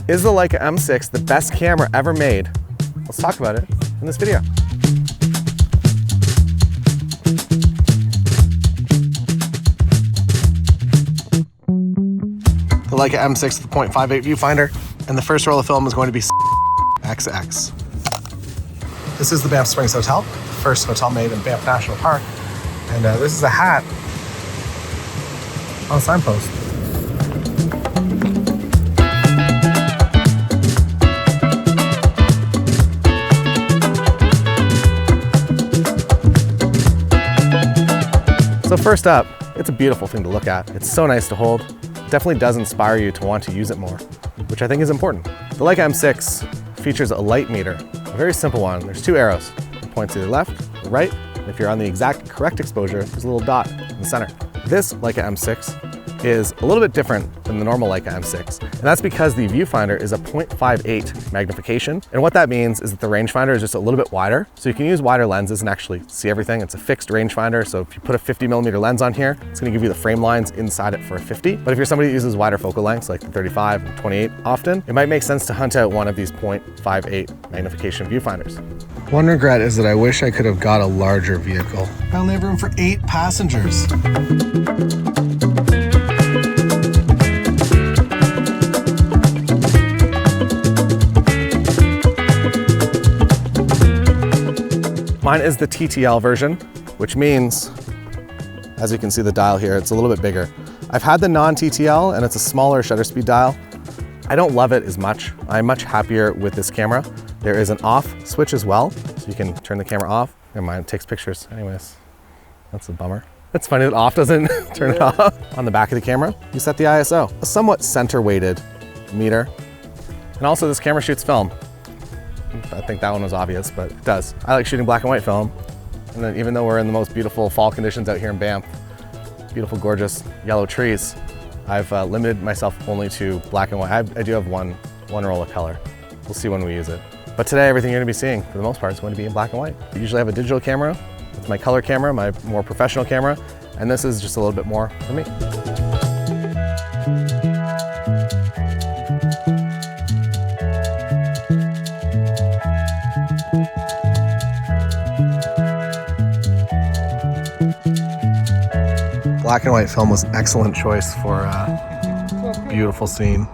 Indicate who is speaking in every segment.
Speaker 1: Is the Leica M6 the best camera ever made? Let's talk about it in this video. The Leica M6 with the 0.58 viewfinder, and the first roll of film is going to be XX. This is the Banff Springs Hotel, first hotel made in Banff National Park, and this is a hat on a signpost. So first up, it's a beautiful thing to look at. It's so nice to hold. It definitely does inspire you to want to use it more, which I think is important. The Leica M6 features a light meter, a very simple one. There's two arrows. It points to the left, the right, and if you're on the exact correct exposure, there's a little dot in the center. This Leica M6 is a little bit different than the normal Leica M6, and that's because the viewfinder is a 0.58 magnification, and what that means is that the rangefinder is just a little bit wider, so you can use wider lenses and actually see everything. It's a fixed rangefinder, so if you put a 50mm lens on here, it's going to give you the frame lines inside it for a 50. But if you're somebody who uses wider focal lengths, like the 35 and 28 often, it might make sense to hunt out one of these 0.58 magnification viewfinders. One regret is that I wish I could have got a larger vehicle. I only have room for 8 passengers. Mine is the TTL version, which means, as you can see the dial here, it's a little bit bigger. I've had the non-TTL and it's a smaller shutter speed dial. I don't love it as much. I'm much happier with this camera. There is an off switch as well, so you can turn the camera off. Never mind, it takes pictures anyways. That's a bummer. It's funny that off doesn't turn it off. On the back of the camera, you set the ISO, a somewhat center weighted meter. And also this camera shoots film. I think that one was obvious, but it does. I like shooting black and white film. And then even though we're in the most beautiful fall conditions out here in Banff, beautiful, gorgeous yellow trees, I've limited myself only to black and white. I do have one roll of color. We'll see when we use it. But today, everything you're gonna be seeing, for the most part, is going to be in black and white. I usually have a digital camera. It's my color camera, my more professional camera, and this is just a little bit more for me. Black and white film was an excellent choice for a beautiful scene.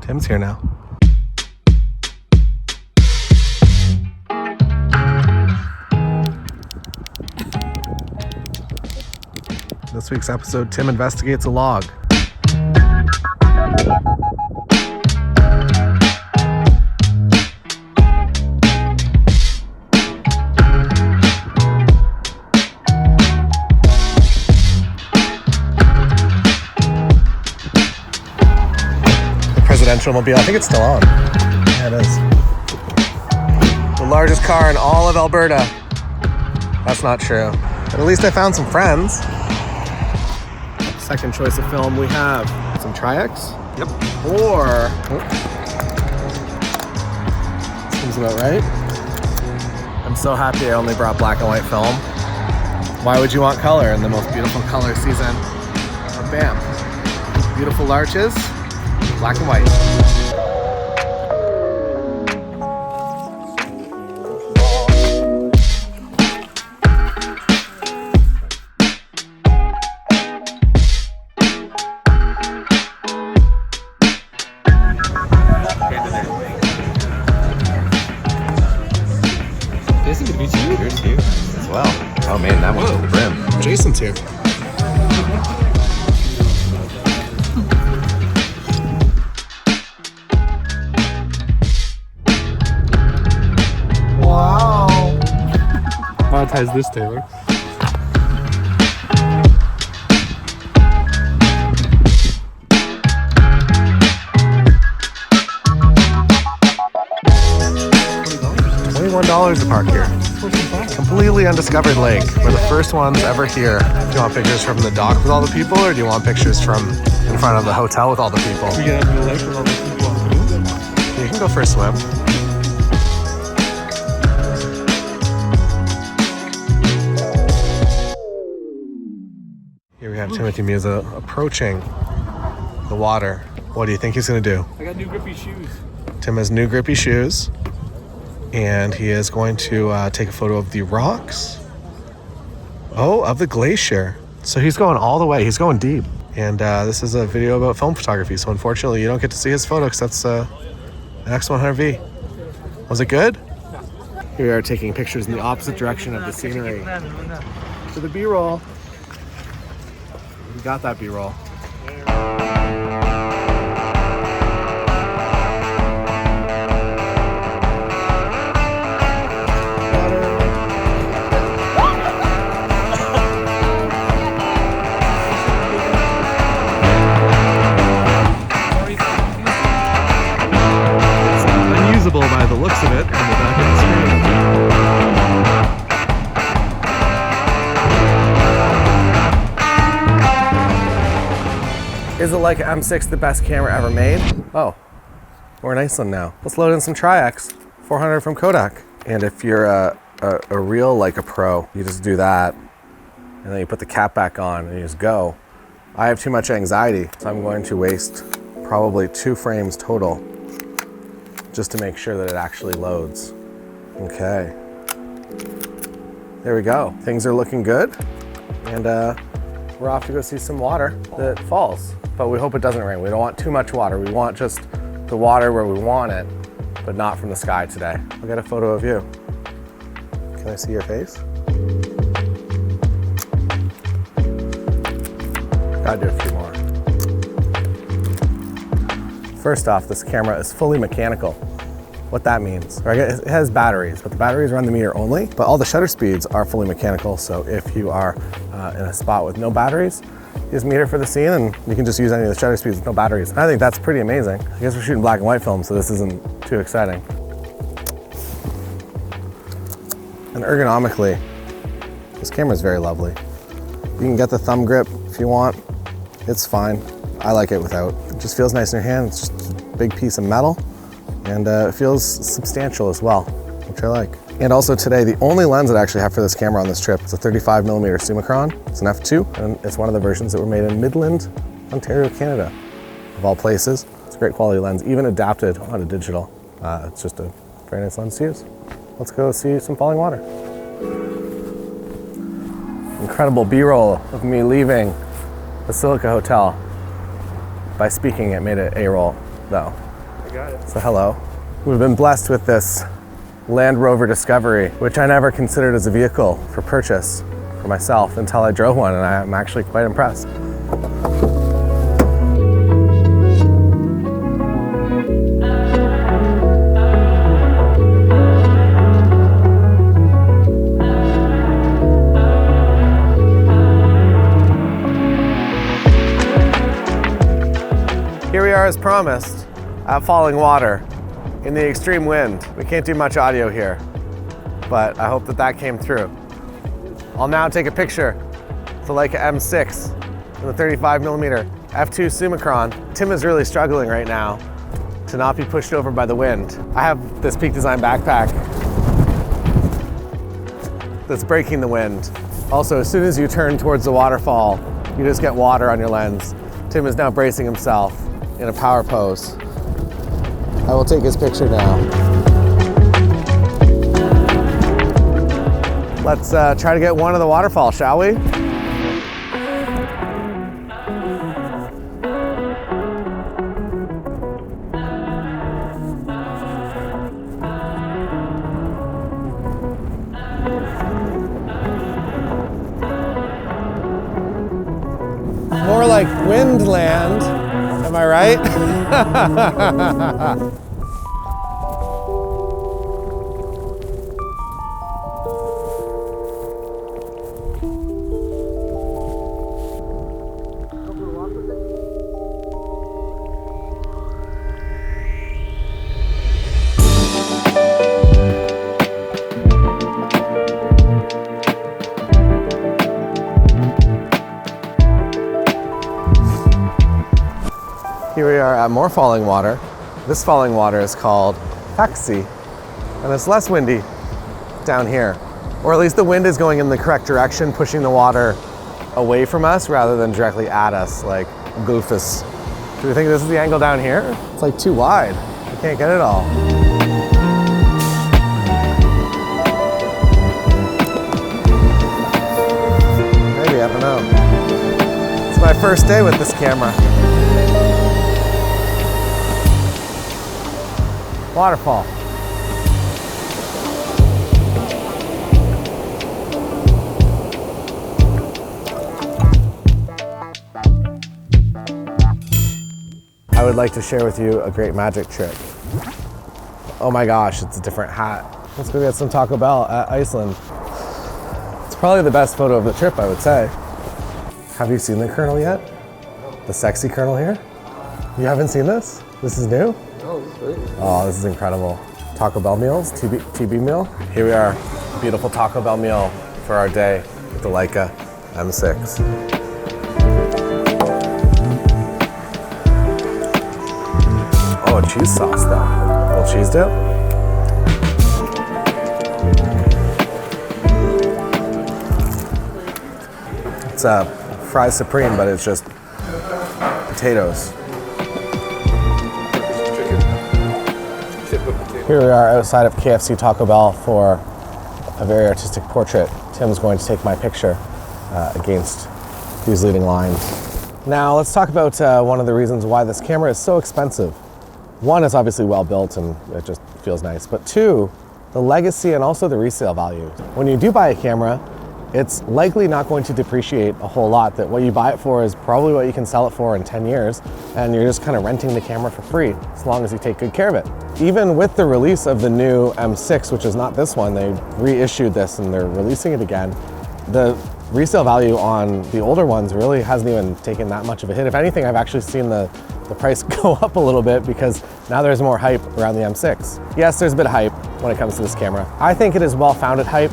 Speaker 1: Tim's here now. This week's episode, Tim investigates a log. Presidential mobile, I think it's still on. Yeah, it is. The largest car in all of Alberta. That's not true. But at least I found some friends. Second choice of film, we have some Tri-X. Yep. Or, seems about right. I'm so happy I only brought black and white film. Why would you want color in the most beautiful color season of Banff? Beautiful larches. Black and white.
Speaker 2: This is gonna be two. Here's you as well. Oh man, that one's to the brim.
Speaker 1: Jason's here. Monetize this, Taylor. $21 to park here. Completely undiscovered lake. We're the first ones ever here. Do you want pictures from the dock with all the people, or do you want pictures from in front of the hotel with all the people?
Speaker 3: We get into the lake with all the people.
Speaker 1: You can go for a swim. Here we have Timothy Musa approaching the water. What do you think he's gonna do?
Speaker 3: I got new grippy shoes.
Speaker 1: Tim has new grippy shoes, and he is going to take a photo of the rocks. Oh, of the glacier. So he's going all the way, he's going deep. And this is a video about film photography, so unfortunately you don't get to see his photo because that's an X100V. Was it good? Here we are taking pictures in the opposite direction of the scenery. So the B-roll. We got that B-roll. By the looks of it on the back of the screen. Is the Leica M6 the best camera ever made? Oh, we're in Iceland now. Let's load in some Tri-X, 400 from Kodak. And if you're a real Leica pro, you just do that, and then you put the cap back on and you just go. I have too much anxiety, so I'm going to waste probably 2 frames total just to make sure that it actually loads. Okay. There we go. Things are looking good. And we're off to go see some water that falls. But we hope it doesn't rain. We don't want too much water. We want just the water where we want it, but not from the sky today. I'll get a photo of you. Can I see your face? Gotta do a few more. First off, this camera is fully mechanical. What that means, it has batteries, but the batteries run the meter only, but all the shutter speeds are fully mechanical, so if you are in a spot with no batteries, use meter for the scene and you can just use any of the shutter speeds with no batteries. And I think that's pretty amazing. I guess we're shooting black and white film, so this isn't too exciting. And ergonomically, this camera is very lovely. You can get the thumb grip if you want, it's fine. I like it without. It just feels nice in your hand. It's just a big piece of metal. And it feels substantial as well, which I like. And also today, the only lens that I actually have for this camera on this trip is a 35mm summicron. It's an f2, and it's one of the versions that were made in Midland, Ontario, Canada, of all places. It's a great quality lens, even adapted onto digital. It's just a very nice lens to use. Let's go see some falling water. Incredible B-roll of me leaving the Silica Hotel. By speaking, it made it A-roll, though.
Speaker 3: I got it.
Speaker 1: So hello. We've been blessed with this Land Rover Discovery, which I never considered as a vehicle for purchase for myself until I drove one, and I'm actually quite impressed. Here we are as promised, at falling water, in the extreme wind. We can't do much audio here, but I hope that that came through. I'll now take a picture of the Leica M6 and the 35mm f2 summicron. Tim is really struggling right now to not be pushed over by the wind. I have this Peak Design backpack that's breaking the wind. Also, as soon as you turn towards the waterfall, you just get water on your lens. Tim is now bracing himself in a power pose. I will take his picture now. Let's try to get one of the waterfall, shall we? More like windland, am I right? Here we are at more falling water. This falling water is called Taxi, and it's less windy down here. Or at least the wind is going in the correct direction, pushing the water away from us rather than directly at us like Goofus Do we think this is the angle down here? It's like too wide. I can't get it all. Maybe, I don't know. It's my first day with this camera. Waterfall. I would like to share with you a great magic trick. Oh my gosh, it's a different hat. Let's go get some Taco Bell at Iceland. It's probably the best photo of the trip, I would say. Have you seen the Colonel yet? The sexy Colonel here? You haven't seen this? This is new?
Speaker 3: Oh, this is great.
Speaker 1: Oh, this is incredible. Taco Bell meals, TB meal. Here we are, beautiful Taco Bell meal for our day with the Leica M6. Oh, a cheese sauce though. A little cheese dip. It's a fries supreme, but it's just potatoes. Here we are outside of KFC Taco Bell for a very artistic portrait. Tim's going to take my picture against these leading lines. Now let's talk about one of the reasons why this camera is so expensive. One, it's obviously well built and it just feels nice, but two, the legacy and also the resale value. When you do buy a camera, it's likely not going to depreciate a whole lot. That what you buy it for is probably what you can sell it for in 10 years, and you're just kind of renting the camera for free, as long as you take good care of it. Even with the release of the new M6, which is not this one, they reissued this and they're releasing it again, the resale value on the older ones really hasn't even taken that much of a hit. If anything, I've actually seen the price go up a little bit because now there's more hype around the M6. Yes, there's a bit of hype when it comes to this camera. I think it is well-founded hype.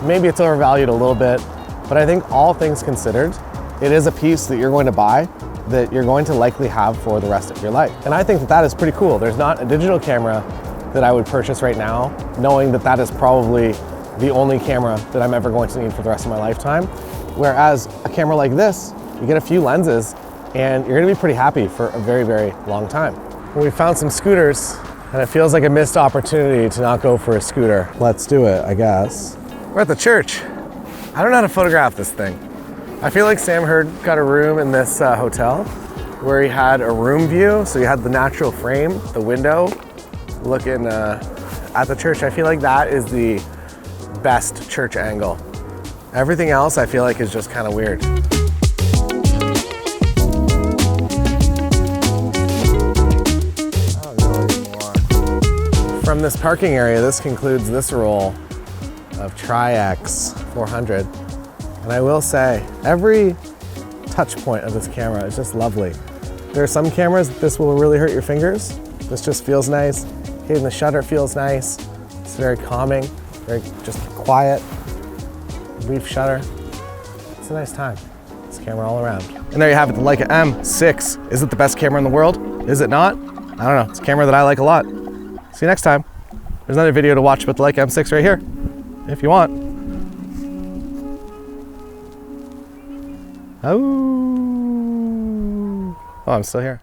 Speaker 1: Maybe it's overvalued a little bit, but I think all things considered, it is a piece that you're going to buy that you're going to likely have for the rest of your life. And I think that that is pretty cool. There's not a digital camera that I would purchase right now, knowing that that is probably the only camera that I'm ever going to need for the rest of my lifetime. Whereas a camera like this, you get a few lenses and you're gonna be pretty happy for a very, very long time. We found some scooters and it feels like a missed opportunity to not go for a scooter. Let's do it, I guess. We're at the church. I don't know how to photograph this thing. I feel like Sam Hurd got a room in this hotel where he had a room view. So you had the natural frame, the window, looking at the church. I feel like that is the best church angle. Everything else I feel like is just kind of weird. From this parking area, this concludes this roll of Tri-X 400. And I will say, every touch point of this camera is just lovely. There are some cameras, this will really hurt your fingers. This just feels nice. Hitting the shutter feels nice. It's very calming, very just quiet. Brief shutter. It's a nice time. This camera all around. And there you have it, the Leica M6. Is it the best camera in the world? Is it not? I don't know, it's a camera that I like a lot. See you next time. There's another video to watch about the Leica M6 right here, if you want. Oh, I'm still here.